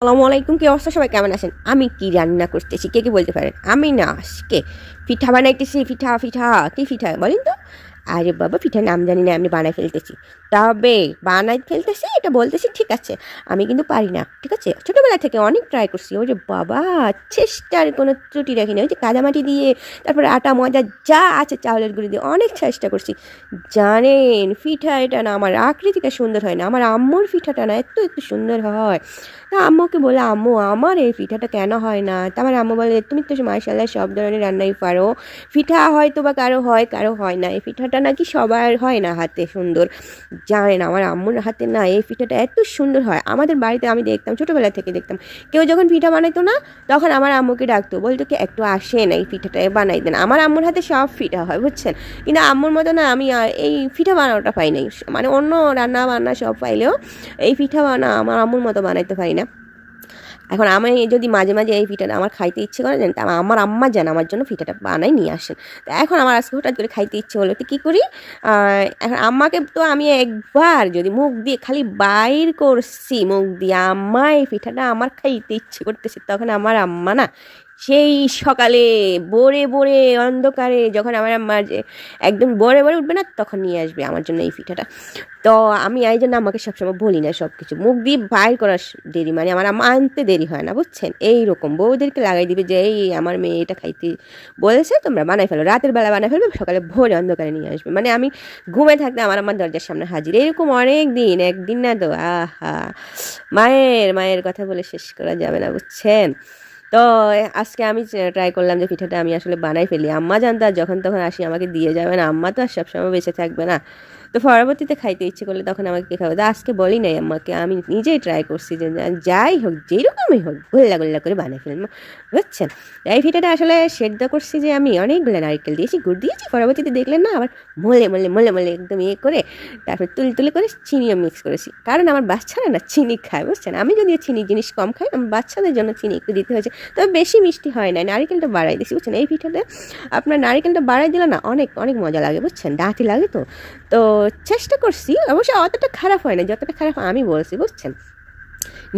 আসসালামু আলাইকুম, কি অবস্থা? সবাই কেমন আছেন? আমি কি রান্না করতেছি কে কে বলতে পারেন? আমি না আজকে পিঠা বানাইতেছি। পিঠা পিঠা কি পিঠা বলেন তো? আরে বাবা, পিঠার নাম জানি না, আমি বানাই ফেলতেছি। তবে বানাই ফেলতেছি এটা বলতেছি ঠিক আছে, আমি কিন্তু পারি না, ঠিক আছে? ছোটোবেলা থেকে অনেক ট্রাই করছি, ওই যে বাবা, চেষ্টার কোনো ত্রুটি রাখিনি। ওই যে কাদামাটি দিয়ে, তারপরে আটা ময়দা যা আছে চাউলের গুঁড়ি দিয়ে অনেক চেষ্টা করছি। জানেন, পিঠা এটা না আমার আকৃতিটা সুন্দর হয় না, আমার আম্মুর পিঠাটা না এত একটু সুন্দর হয়। তা আম্মুকে বলে, আম্মু আমার এই পিঠাটা কেন হয় না? তা আমার আম্মু বলে, তুমি তো মাশাআল্লাহ সব ধরনের রান্নাই পারো, পিঠা হয়তো বা কারো হয় কারো হয় না, এই পিঠাটা নাকি সবার হয় না হাতে সুন্দর। জানেন, আমার আম্মুর হাতে না এই পিঠাটা এত সুন্দর হয়। আমাদের বাড়িতে আমি দেখতাম, ছোটোবেলা থেকে দেখতাম, কেউ যখন পিঠা বানাইতো না তখন আমার আম্মুকে ডাকতো, বলতো কি একটু আসেন এই পিঠাটা বানাই দেন। আমার আম্মুর হাতে সব পিঠা হয়, বুঝছেন? কিন্তু আম্মুর মতো না আমি আর এই পিঠা বানানোটা পাই নাই। মানে অন্য রান্না বান্না সব পাইলেও এই পিঠা বানা আমার আম্মুর মতো বানাইতে পারি না। এখন আমি যদি মাঝে মাঝে এই পিঠাটা আমার খাইতে ইচ্ছে করে, জান, তা আমার আম্মা যেন আমার জন্য পিঠাটা বানাই নিয়ে আসেন। তো এখন আমার আজকে হঠাৎ করে খাইতে ইচ্ছে হলো, তো কী করি? এখন আম্মাকে তো আমি একবার যদি মুখ দিয়ে খালি বাইর করছি, মুখ দিয়ে আম্মা এই পিঠাটা আমার খাইতে ইচ্ছে করতেছে, তখন আমার আম্মা না সেই সকালে ভোরে ভোরে অন্ধকারে যখন আমার আম্মা যে একদম ভোরে ভোরে উঠবে না, তখন নিয়ে আসবে আমার জন্য এই পিঠাটা। তো আমি এই জন্য আমাকে সবসময় বলি না সব কিছু, মুখ দিয়ে বাইর করার দেরি, মানে আমার আম্মা আনতে দেরি হয় না, বুঝছেন? এইরকম বউদেরকে লাগাই দিবে যে এই আমার মেয়ে এটা খাইতে বলেছে, তোমরা বানাই ফেলো, রাতের বেলা বানাই ফেলবে, সকালে ভোরে অন্ধকারে নিয়ে আসবে। মানে আমি ঘুমে থাকতে আমার আমার দরজার সামনে হাজির, এরকম অনেক দিন, একদিন না তো। আহা, মায়ের মায়ের কথা বলে শেষ করা যাবে না, বুঝছেন? তো আজকে আমি ট্রাই করলাম যে পিঠাটা আমি আসলে বানাই ফেলি। আম্মা জানতো আর যখন তখন আসি আমাকে দিয়ে যাবে না, আম্মা তো আর সবসময় বেঁচে থাকবে না। তো পরবর্তীতে খাইতে ইচ্ছে করলে তখন আমাকে কে খাবে। তো আজকে বলি নাই আম্মাকে, আমি নিজেই ট্রাই করছি যে যাই হোক, যেরকমই হোক, গোল্লা গোল্লা করে বানিয়ে ফেলবো, বুঝছেন? এই পিঠাটা আসলে সেদ্ধ করছি যে আমি অনেকগুলো নারকেল দিয়েছি, গুড় দিয়েছি, পরবর্তীতে দেখলেন না আবার মলে মলে মলে মলে একদম ইয়ে করে তারপর তুলে তুলে করে চিনিও মিক্স করেছি, কারণ আমার বাচ্চারা না চিনি খায়, বুঝছেন? আমি যদিও চিনি জিনিস কম খাই, আমার বাচ্চাদের জন্য চিনি একটু দিতে হয়েছে। তবে বেশি মিষ্টি হয় না, নারকেলটা বাড়াই দিয়েছি, বুঝছেন? এই পিঠাটা আপনার নারকেলটা বাড়াই দিলে না অনেক অনেক মজা লাগে, বুঝছেন? দাঁতি লাগে তো। তো চেষ্টা করছি, অবশ্য অতটা খারাপ হয় না যতটা খারাপ আমি বলছি, বুঝছেন?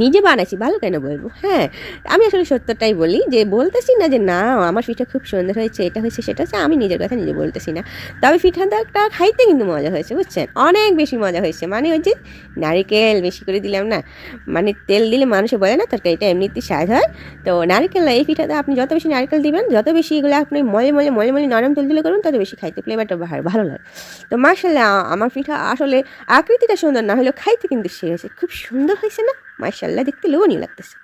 নিজে বানাইছি, ভালো কেন বলবো? হ্যাঁ, আমি আসলে সত্যটাই বলি, যে বলতেছি না যে না আমার পিঠা খুব সুন্দর হয়েছে, এটা হয়েছে সেটা হচ্ছে, আমি নিজের কথা নিজে বলতেছি না। তবে পিঠাটা খাইতে কিন্তু মজা হয়েছে, বুঝছেন? অনেক বেশি মজা হয়েছে। মানে ওই যে নারিকেল বেশি করে দিলাম না, মানে তেল দিলে মানুষে বলে না তরকারিটা এমনিতেই স্বাদ হয়। তো নারিকেল না, এই পিঠাতে আপনি যত বেশি নারকেল দিবেন, যত বেশি এগুলো আপনি মলে মলে মলে মলে নরম তুলতুলে করবেন, তত বেশি খাইতে ফ্লেভারটা ভালো লাগে। তো মাশাআল্লাহ, আমার পিঠা আসলে আকৃতিটা সুন্দর না হলেও খাইতে কিন্তু সে হয়েছে, খুব সুন্দর হয়েছে না? মাশাআল্লাহ, দেখতে লোভনীয় লাগতেছে।